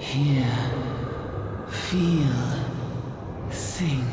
Hear, feel, think.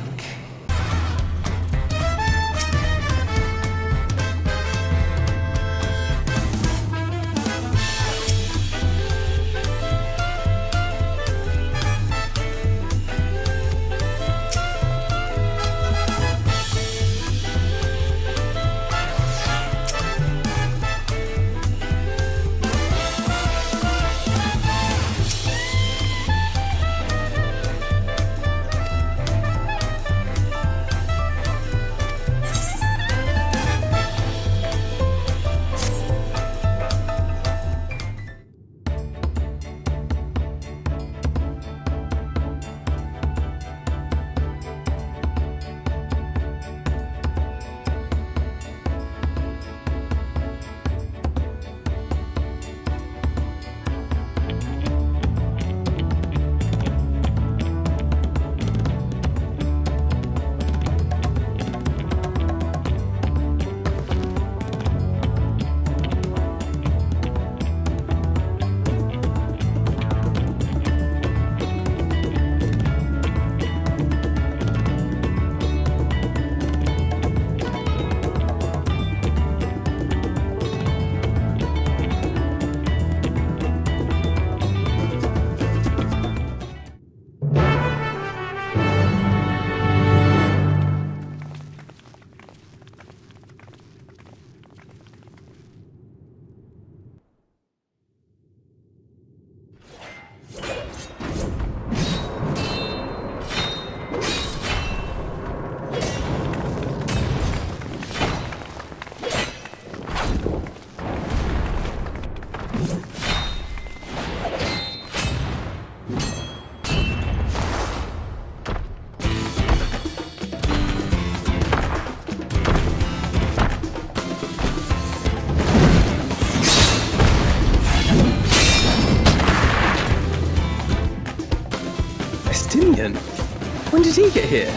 When did he get here?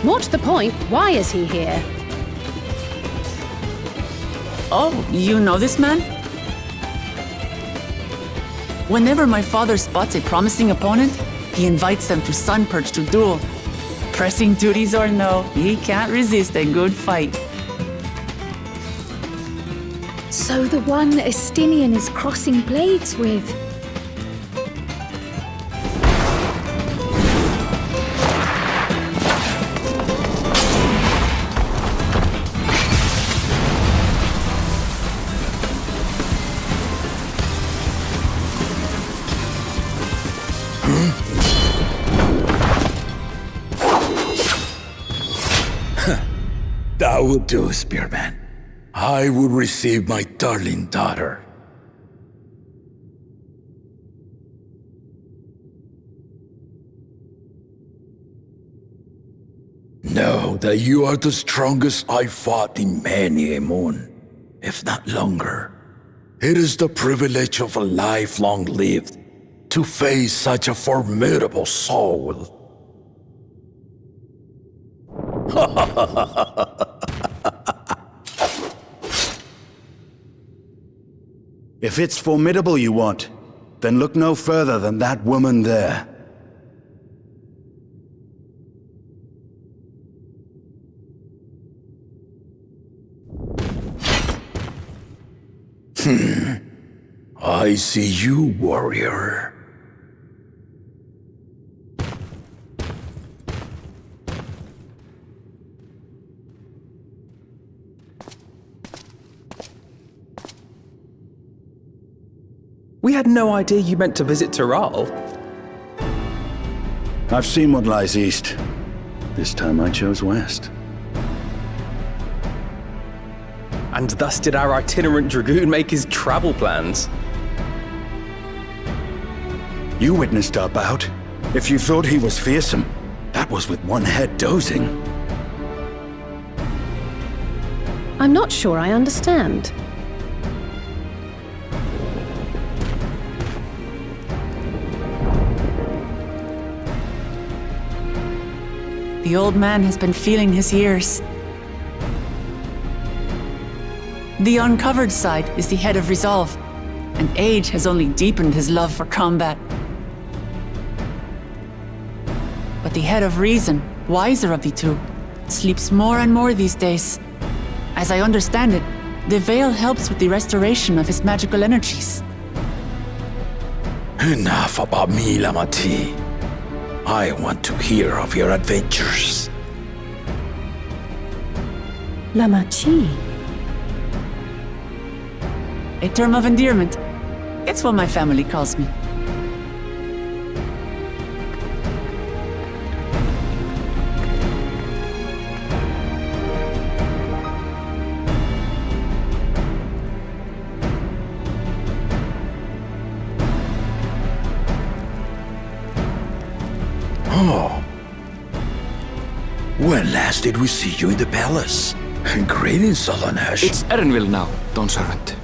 What's the point? Why is he here? Oh, you know this man? Whenever my father spots a promising opponent, he invites them to Sunperch to duel. Pressing duties or no, he can't resist a good fight. So the one Estinian is crossing blades with. That will do, Spearman. I will receive my darling daughter. Know that you are the strongest I fought in many a moon, if not longer. It is the privilege of a life long lived to face such a formidable soul. If it's formidable you want, then look no further than that woman there. I see you, warrior. We had no idea you meant to visit Tuliyollal. I've seen what lies east. This time I chose west. And thus did our itinerant dragoon make his travel plans. You witnessed our bout. If you thought he was fearsome, that was with one head dozing. I'm not sure I understand. The old man has been feeling his years. The uncovered side is the head of resolve. and age has only deepened his love for combat. But the head of reason, wiser of the two, sleeps more and more these days. As I understand it, the veil helps with the restoration of his magical energies. Enough about me, Lamati. I want to hear of your adventures. Lamachi. A term of endearment. It's what my family calls me. Oh. When last did we see you in the palace? Greetings, Solonesh. It's Erenville now, Dawn Servant.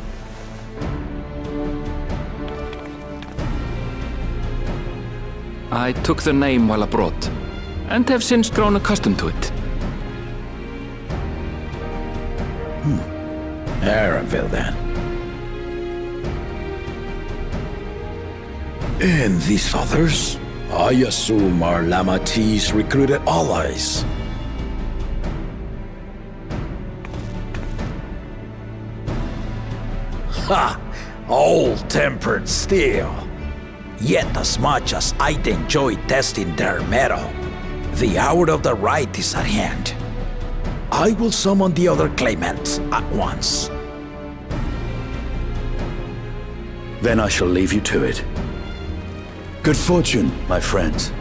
I took the name while abroad, and have since grown accustomed to it. Erenville, then. And these others? I assume are Lamati's recruited allies. Ha! Old-tempered still. Yet as much as I'd enjoy testing their mettle, the hour of the Rite is at hand. I will summon the other claimants at once. Then I shall leave you to it. Good fortune, my friends.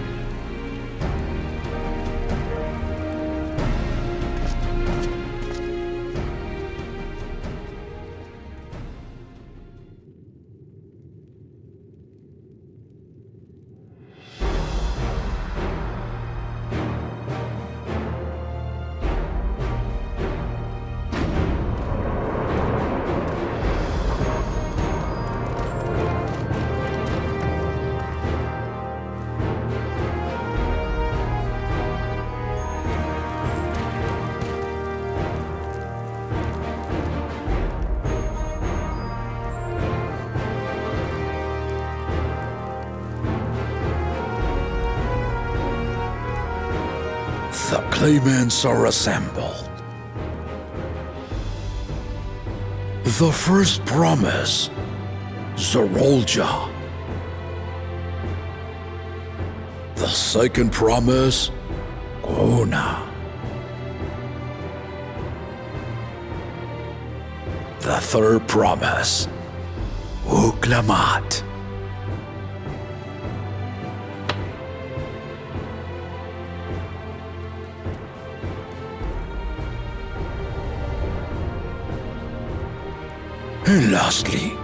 The claimants are assembled. The first promise, Zorolja. The second promise, Kona. The third promise, Wuk Lamat. And lastly,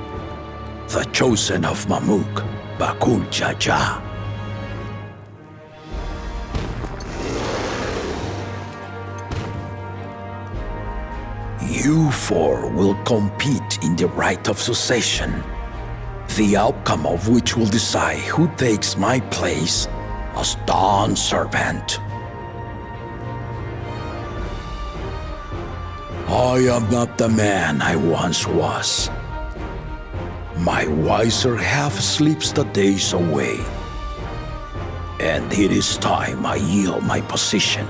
the chosen of Mamuk, Bakul Jaja. You four will compete in the rite of succession, the outcome of which will decide who takes my place as Dawn Servant. I am not the man I once was. My wiser half sleeps the days away, and it is time I yield my position.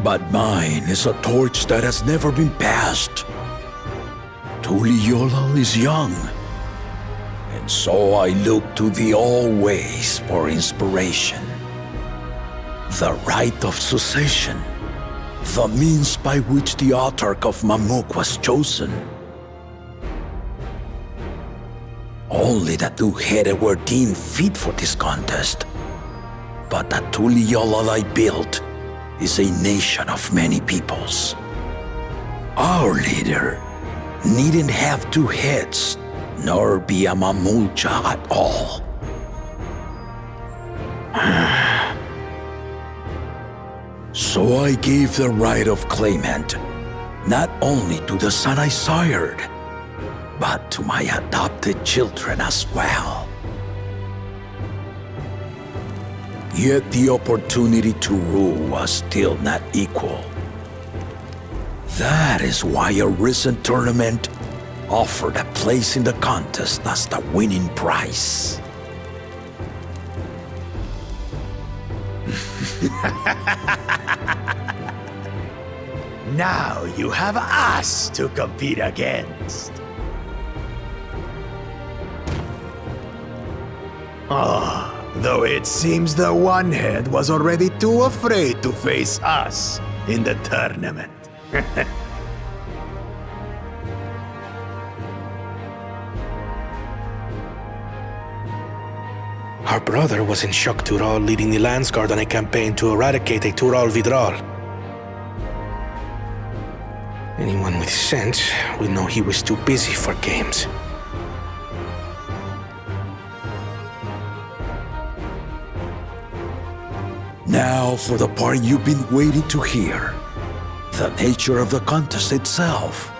But mine is a torch that has never been passed. Tuliyollal is young, and so I look to the always for inspiration. The rite of succession, the means by which the autarch of Mamuk was chosen. Only the two-headed were deemed fit for this contest, but the Tuliyollal I built is a nation of many peoples. Our leader needn't have two heads, nor be a Mamulcha at all. So I gave the right of claimant, not only to the son I sired, but to my adopted children as well. Yet the opportunity to rule was still not equal. That is why a recent tournament offered a place in the contest as the winning prize. Now you have us to compete against. Though it seems the One-Head was already too afraid to face us in the tournament. Our brother was in Shok Tural leading the Landsguard on a campaign to eradicate a Tural Vidral. Anyone with sense would know he was too busy for games. Now for the part you've been waiting to hear. The nature of the contest itself.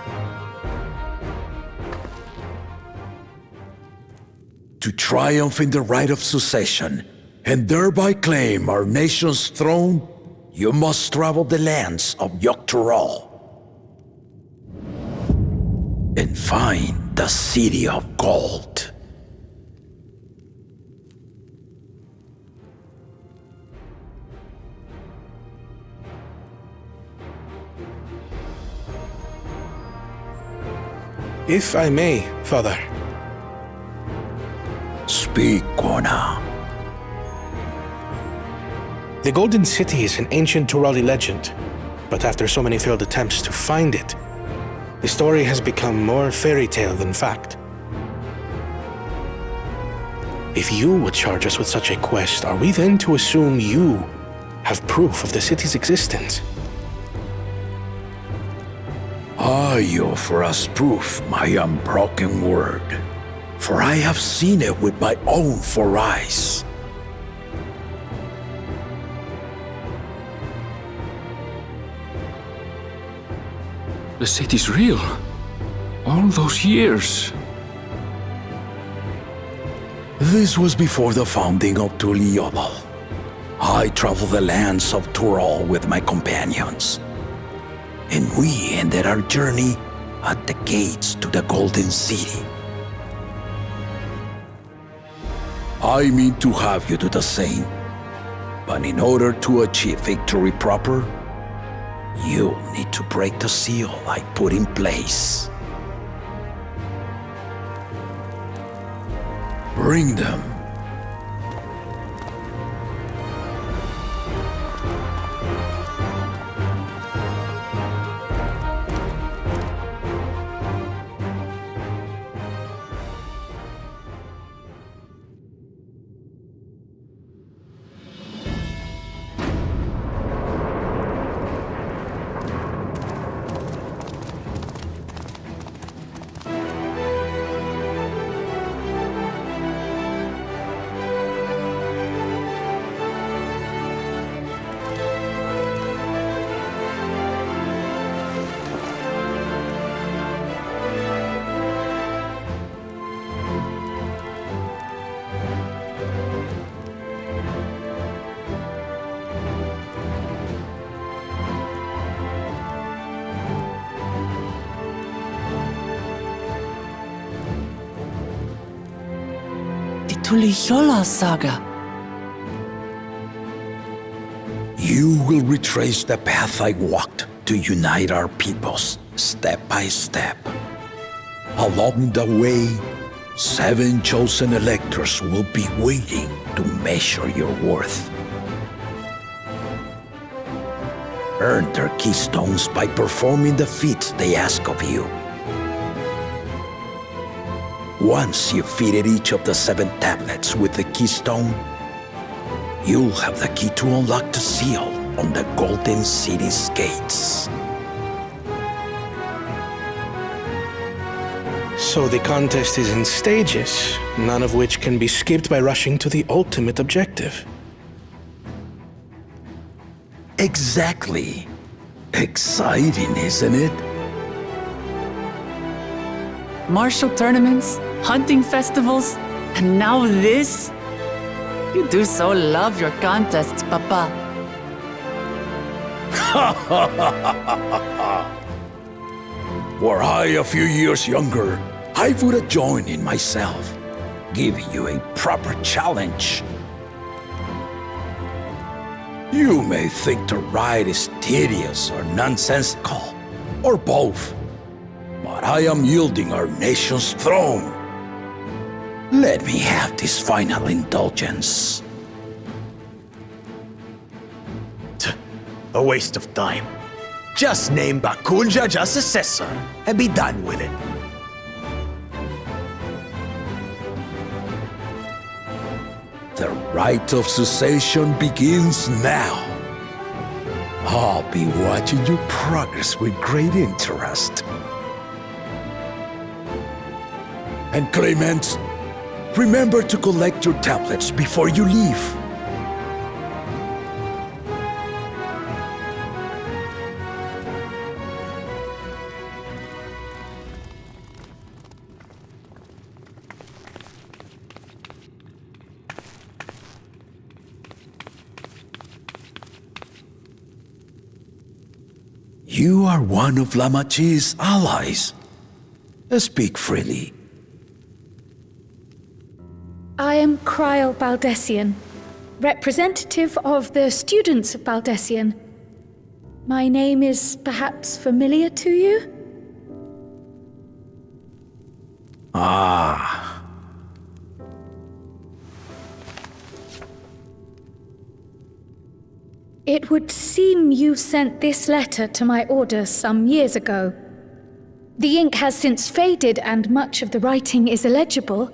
To triumph in the right of succession, and thereby claim our nation's throne, you must travel the lands of Yogg-Tural and find the City of Gold. If I may, Father. Speak, Kona. The Golden City is an ancient Turali legend, but after so many failed attempts to find it, the story has become more fairy tale than fact. If you would charge us with such a quest, are we then to assume you have proof of the city's existence? I offer us proof, my unbroken word, for I have seen it with my own 4 eyes. The city's real. All those years. This was before the founding of Tuliyollal. I traveled the lands of Tural with my companions, and we ended our journey at the gates to the Golden City. I mean to have you do the same, but in order to achieve victory proper, you'll need to break the seal I put in place. Bring them. Tuliyollal saga. You will retrace the path I walked to unite our peoples, step by step. Along the way, 7 chosen electors will be waiting to measure your worth. Earn their keystones by performing the feats they ask of you. Once you've fitted each of the 7 tablets with the keystone, you'll have the key to unlock the seal on the Golden City's gates. So the contest is in stages, none of which can be skipped by rushing to the ultimate objective. Exactly. Exciting, isn't it? Martial tournaments, hunting festivals, and now this? You do so love your contests, Papa. Were I a few years younger, I would have joined in myself, giving you a proper challenge. You may think the ride is tedious or nonsensical, or both, but I am yielding our nation's throne. Let me have this final indulgence. A waste of time. Just name Bakunja as successor and be done with it. The rite of succession begins now. I'll be watching your progress with great interest. And Clemens, remember to collect your tablets before you leave. You are one of Lamachi's allies. Speak freely. I am Cryle Baldessian, representative of the students of Baldessian. My name is perhaps familiar to you? Ah. It would seem you sent this letter to my order some years ago. The ink has since faded and much of the writing is illegible.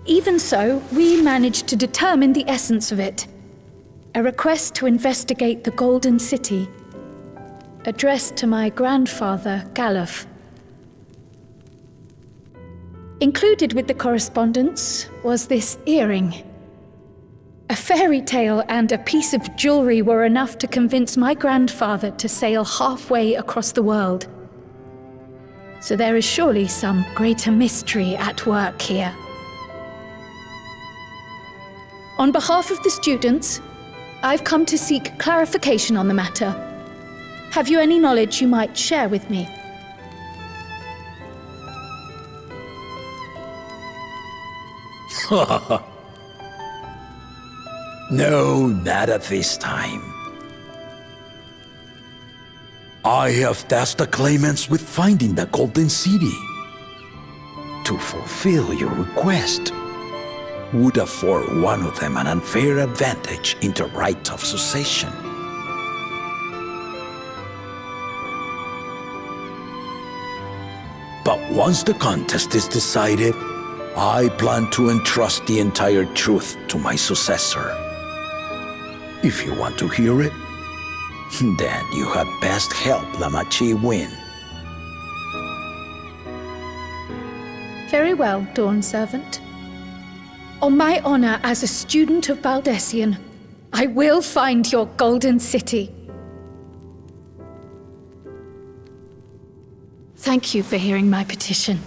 Even so, we managed to determine the essence of it. A request to investigate the Golden City, addressed to my grandfather, Galuf. Included with the correspondence was this earring. A fairy tale and a piece of jewelry were enough to convince my grandfather to sail halfway across the world. So there is surely some greater mystery at work here. On behalf of the students, I've come to seek clarification on the matter. Have you any knowledge you might share with me? No, not at this time. I have tasked the claimants with finding the Golden City. To fulfill your request would afford one of them an unfair advantage in the rite of succession. But once the contest is decided, I plan to entrust the entire truth to my successor. If you want to hear it, then you had best help Lamachi win. Very well, Dawn Servant. On my honor as a student of Baldessian, I will find your Golden City. Thank you for hearing my petition.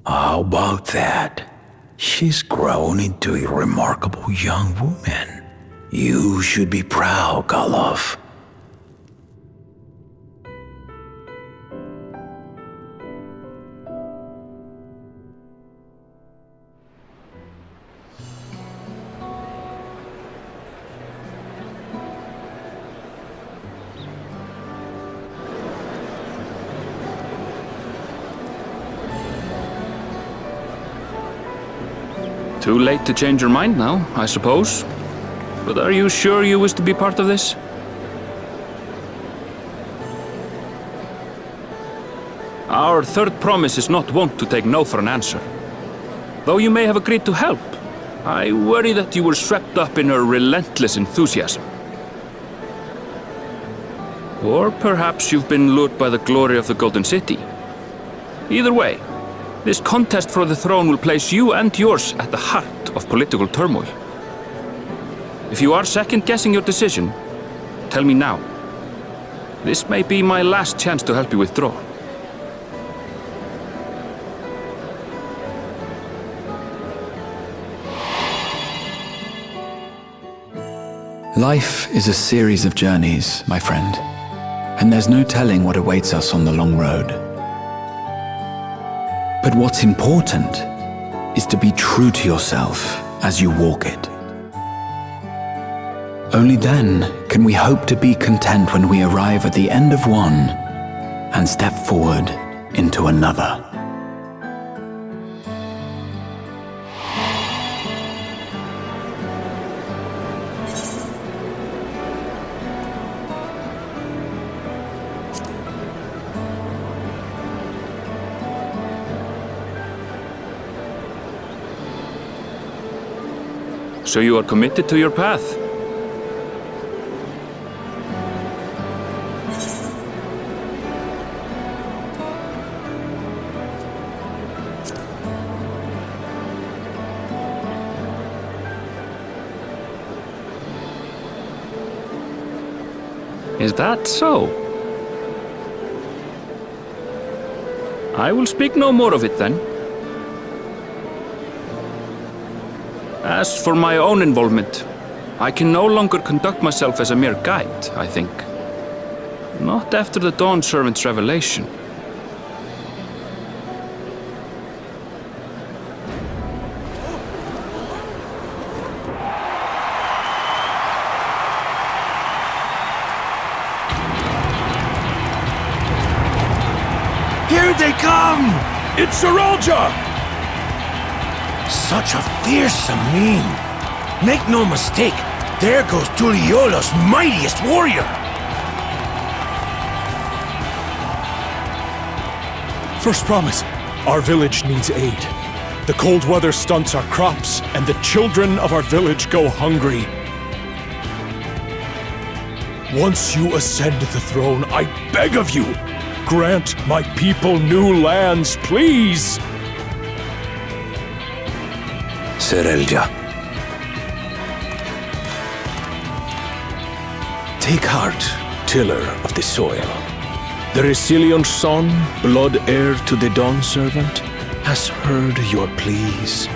How about that? She's grown into a remarkable young woman. You should be proud, Galuf. Too late to change your mind now, I suppose. But are you sure you wish to be part of this? Our third promise is not wont to take no for an answer. Though you may have agreed to help, I worry that you were swept up in her relentless enthusiasm. Or perhaps you've been lured by the glory of the Golden City. Either way, this contest for the throne will place you and yours at the heart of political turmoil. If you are second-guessing your decision, tell me now. This may be my last chance to help you withdraw. Life is a series of journeys, my friend, and there's no telling what awaits us on the long road. But what's important is to be true to yourself as you walk it. Only then can we hope to be content when we arrive at the end of one and step forward into another. So you are committed to your path? Is that so? I will speak no more of it then. As for my own involvement, I can no longer conduct myself as a mere guide, I think. Not after the Dawn Servant's revelation. Here they come! It's Saralja! Such a fearsome mien. Make no mistake, there goes Tuliyollal's mightiest warrior. First promise, our village needs aid. The cold weather stunts our crops, and the children of our village go hungry. Once you ascend the throne, I beg of you, grant my people new lands, please! Serelja. Take heart, tiller of the soil. The resilient son, blood heir to the Dawn Servant, has heard your pleas.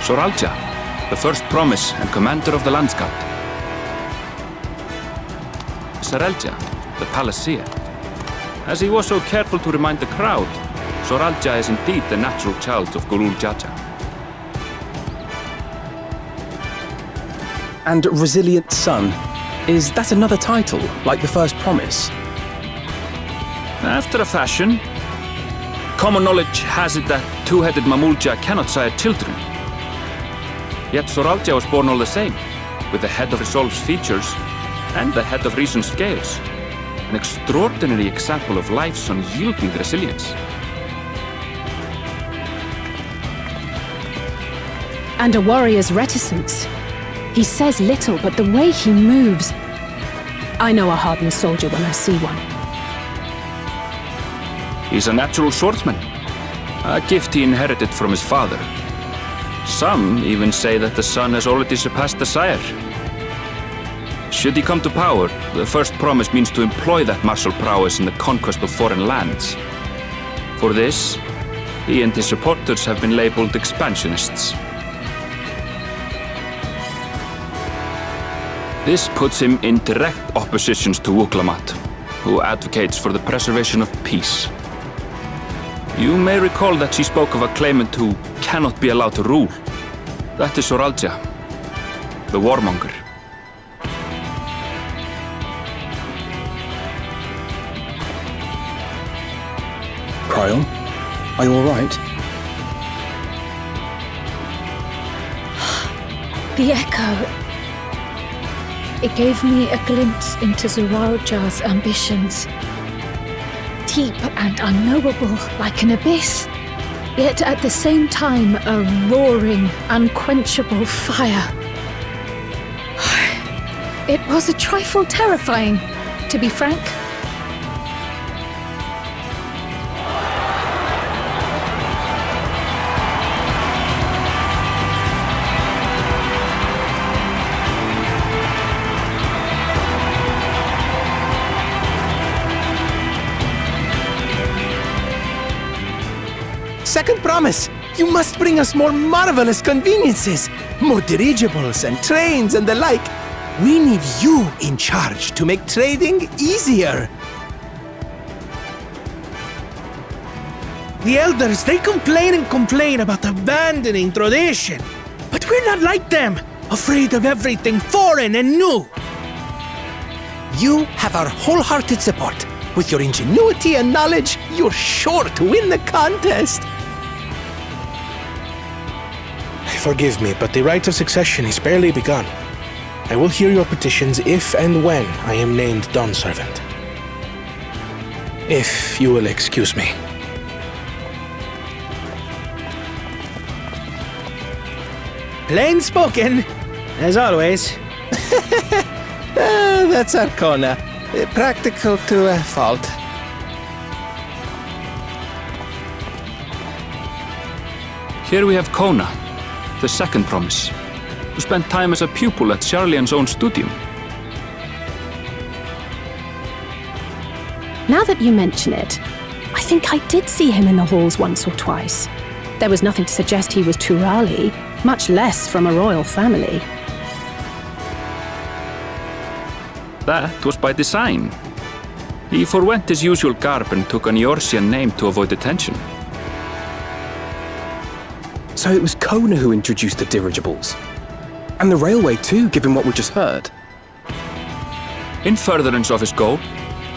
Soralja, the first promise and commander of the Landscape. Serelja, the palaceer. As he was so careful to remind the crowd, Soralja is indeed the natural child of Urqopacha. And Resilient Son, is that another title, like the first promise? After a fashion. Common knowledge has it that two-headed Mamulja cannot sire children. Yet Soralja was born all the same, with the head of Resolve's features and the head of Reason's scales. An extraordinary example of life's unyielding resilience. And a warrior's reticence. He says little, but the way he moves... I know a hardened soldier when I see one. He's a natural swordsman, a gift he inherited from his father. Some even say that the son has already surpassed the sire. Should he come to power, the first promise means to employ that martial prowess in the conquest of foreign lands. For this, he and his supporters have been labeled expansionists. This puts him in direct opposition to Wuk Lamat, who advocates for the preservation of peace. You may recall that she spoke of a claimant who cannot be allowed to rule. That is Soralja, the warmonger. Cryon, are you all right? The echo. It gave me a glimpse into Soralja's ambitions. Deep and unknowable, like an abyss. Yet at the same time, a roaring, unquenchable fire. It was a trifle terrifying to be frank. Second promise, you must bring us more marvelous conveniences, more dirigibles and trains and the like. We need you in charge to make trading easier. The elders, they complain and complain about abandoning tradition. But we're not like them, afraid of everything foreign and new. You have our wholehearted support. With your ingenuity and knowledge, you're sure to win the contest. Forgive me, but the rite of succession is barely begun. I will hear your petitions if and when I am named Dawn Servant. If you will excuse me. Plain spoken, as always. That's Arcona. Practical to a fault. Here we have Kona, the second promise, who spent time as a pupil at Charlian's own studium. Now that you mention it, I think I did see him in the halls once or twice. There was nothing to suggest he was Turali, much less from a royal family. That was by design. He forwent his usual garb and took an Eorzean name to avoid attention. So it was Kona who introduced the dirigibles. And the railway too, given what we just heard. In furtherance of his goal,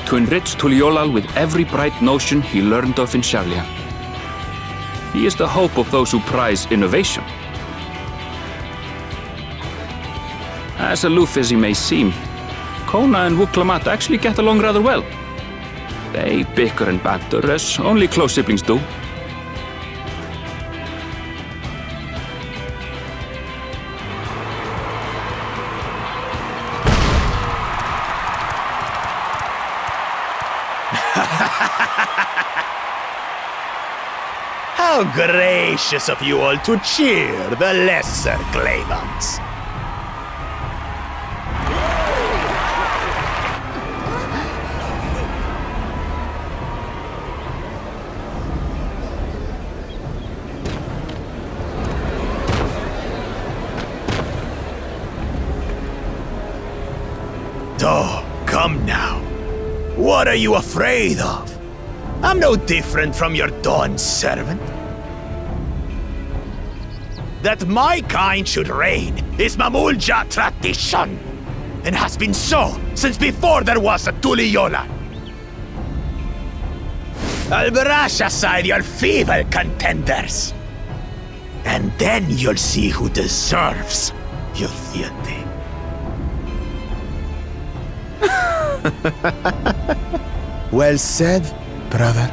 to enrich Tuliyollal with every bright notion he learned of in Charlian. He is the hope of those who prize innovation. As aloof as he may seem, Kona and Wuk Lamat actually get along rather well. They bicker and banter as only close siblings do. How gracious of you all to cheer the lesser claimants. Oh, come now. What are you afraid of? I'm no different from your Dawn servant. That my kind should reign is Mamulja tradition, and has been so since before there was a Tuliyollal. I'll brush aside your feeble contenders, and then you'll see who deserves your fealty. Well said, brother.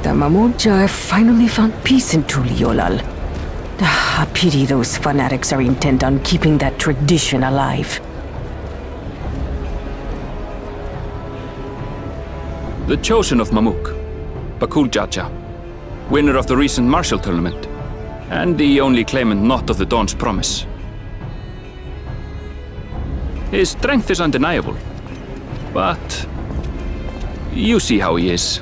The Mamulja have finally found peace in Tuliyollal. I pity those fanatics are intent on keeping that tradition alive. The chosen of Mamuk, Bakuljaja, winner of the recent martial tournament, and the only claimant not of the Dawn's promise. His strength is undeniable, but you see how he is.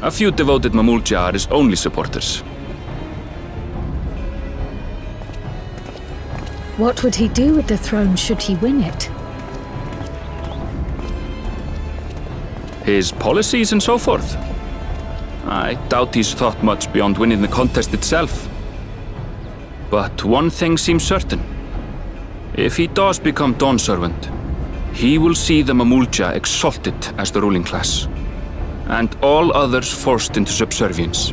A few devoted Mamulja are his only supporters. What would he do with the throne should he win it? His policies and so forth. I doubt he's thought much beyond winning the contest itself. But one thing seems certain. If he does become Dawn Servant, he will see the Mamulja exalted as the ruling class, and all others forced into subservience.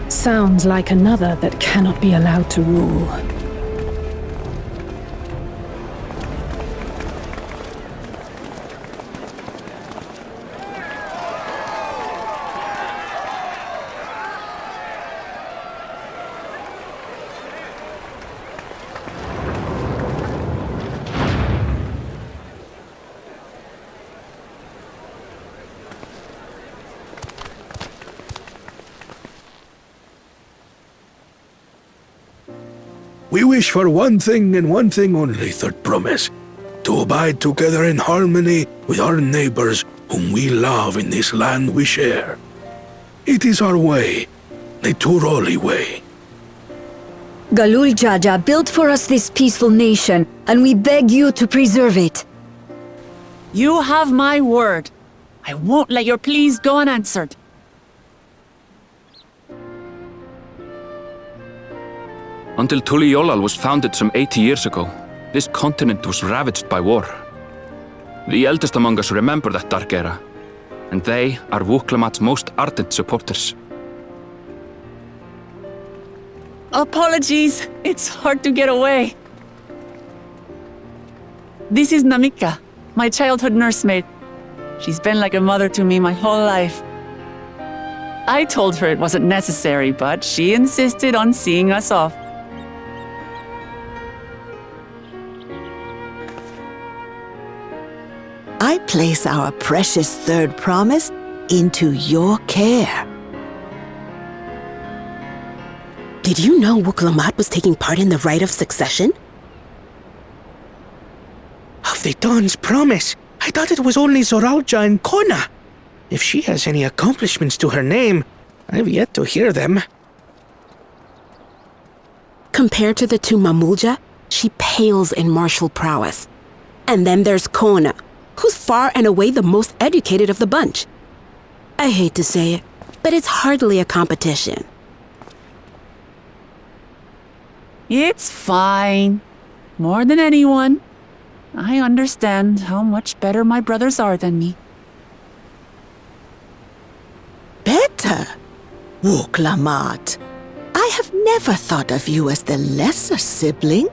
Sounds like another that cannot be allowed to rule. We wish for one thing and one thing only, third promise. To abide together in harmony with our neighbors whom we love in this land we share. It is our way, the Tuliyollal way. Galul Jaja built for us this peaceful nation, and we beg you to preserve it. You have my word. I won't let your pleas go unanswered. Until Tuliyollal was founded some 80 years ago, this continent was ravaged by war. The eldest among us remember that dark era, and they are Wuk Lamat's most ardent supporters. Apologies, it's hard to get away. This is Namika, my childhood nursemaid. She's been like a mother to me my whole life. I told her it wasn't necessary, but she insisted on seeing us off. I place our precious third promise into your care. Did you know Wuk Lamat was taking part in the rite of succession? Of the Dawn's promise? I thought it was only Zoralja and Kona. If she has any accomplishments to her name, I've yet to hear them. Compared to the two Mamulja, she pales in martial prowess. And then there's Kona, who's far and away the most educated of the bunch. I hate to say it, but it's hardly a competition. It's fine. More than anyone, I understand how much better my brothers are than me. Better? Wuk Lamat, I have never thought of you as the lesser sibling.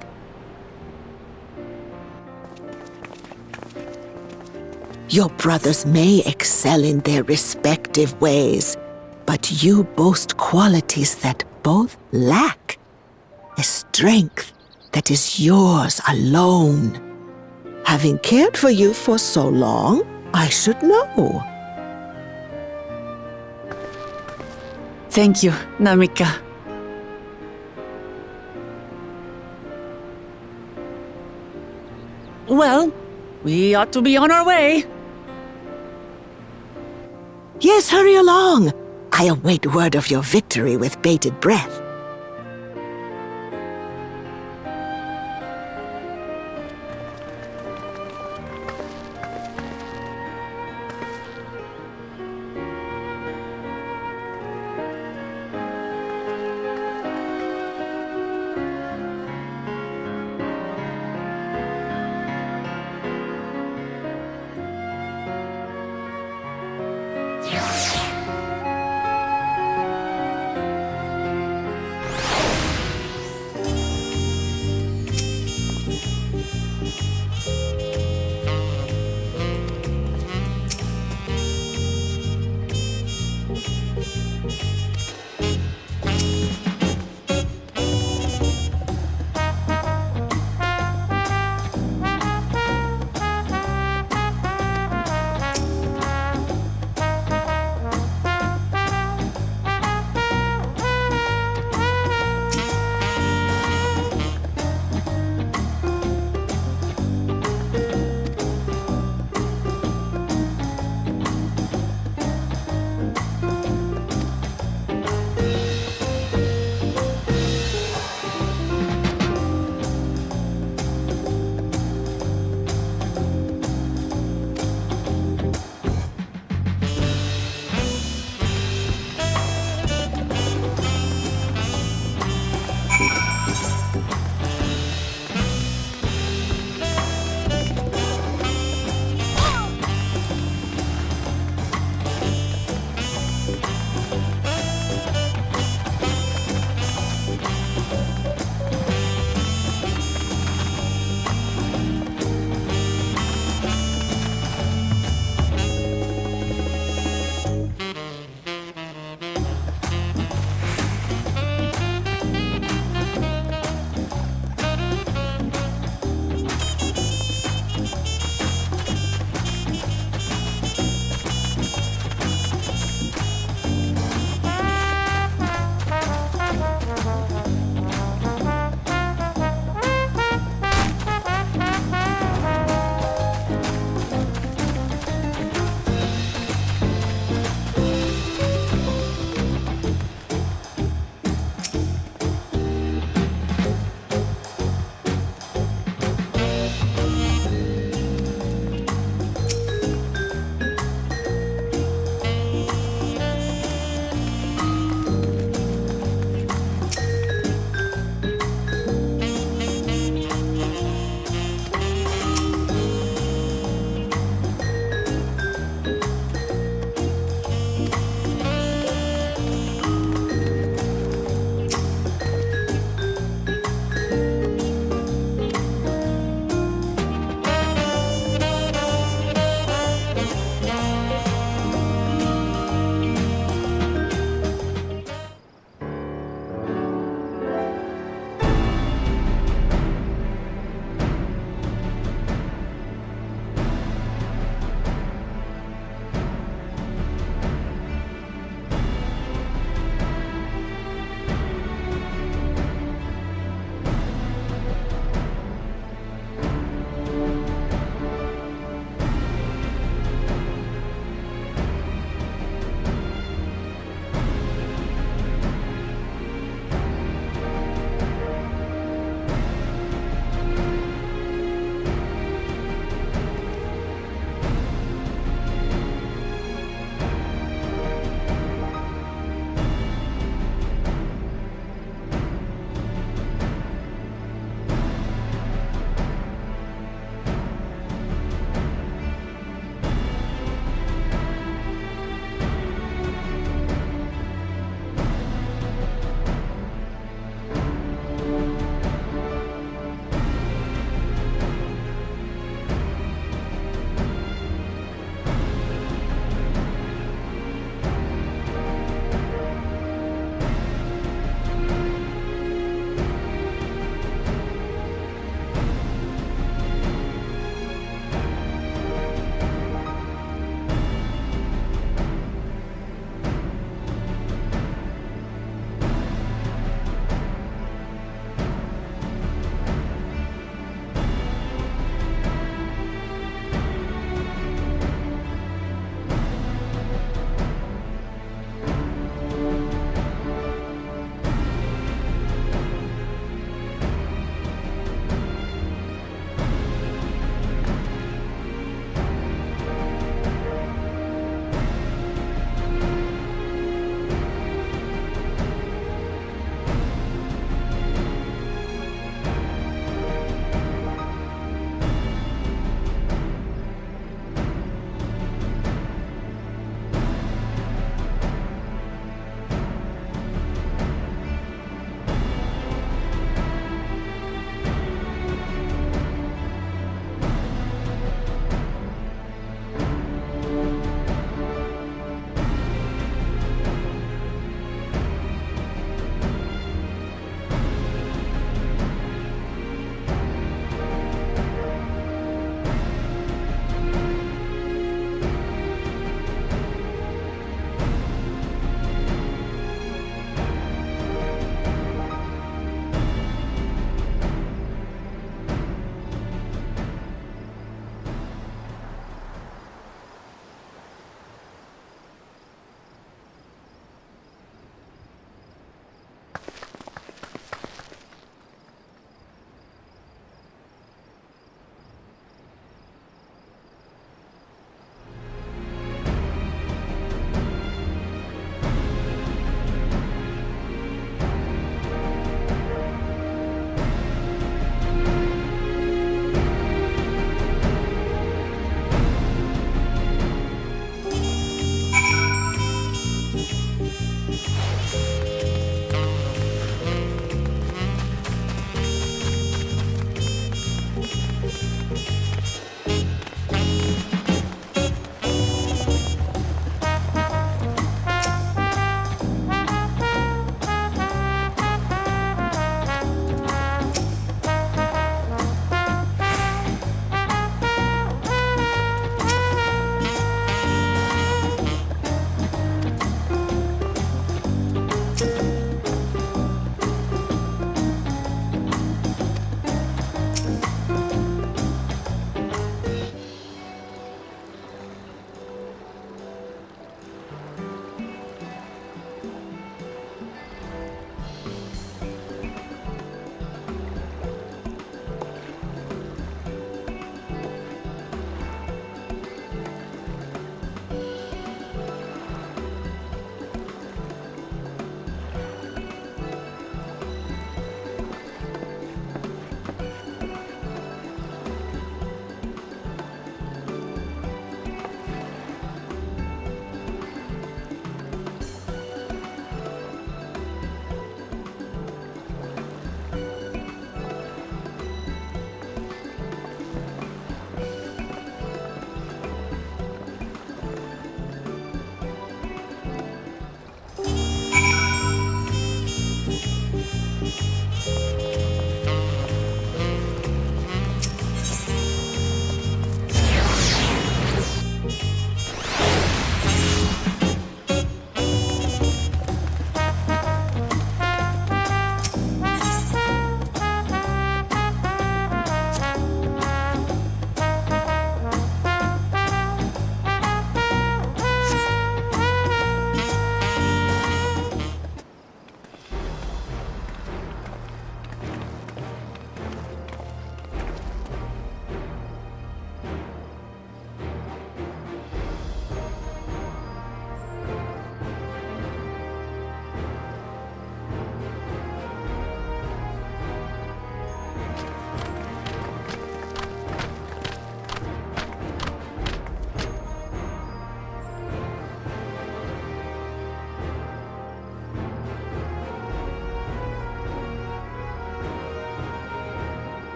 Your brothers may excel in their respective ways, but you boast qualities that both lack. A strength that is yours alone. Having cared for you for so long, I should know. Thank you, Namika. Well, we ought to be on our way. Yes, hurry along. I await word of your victory with bated breath.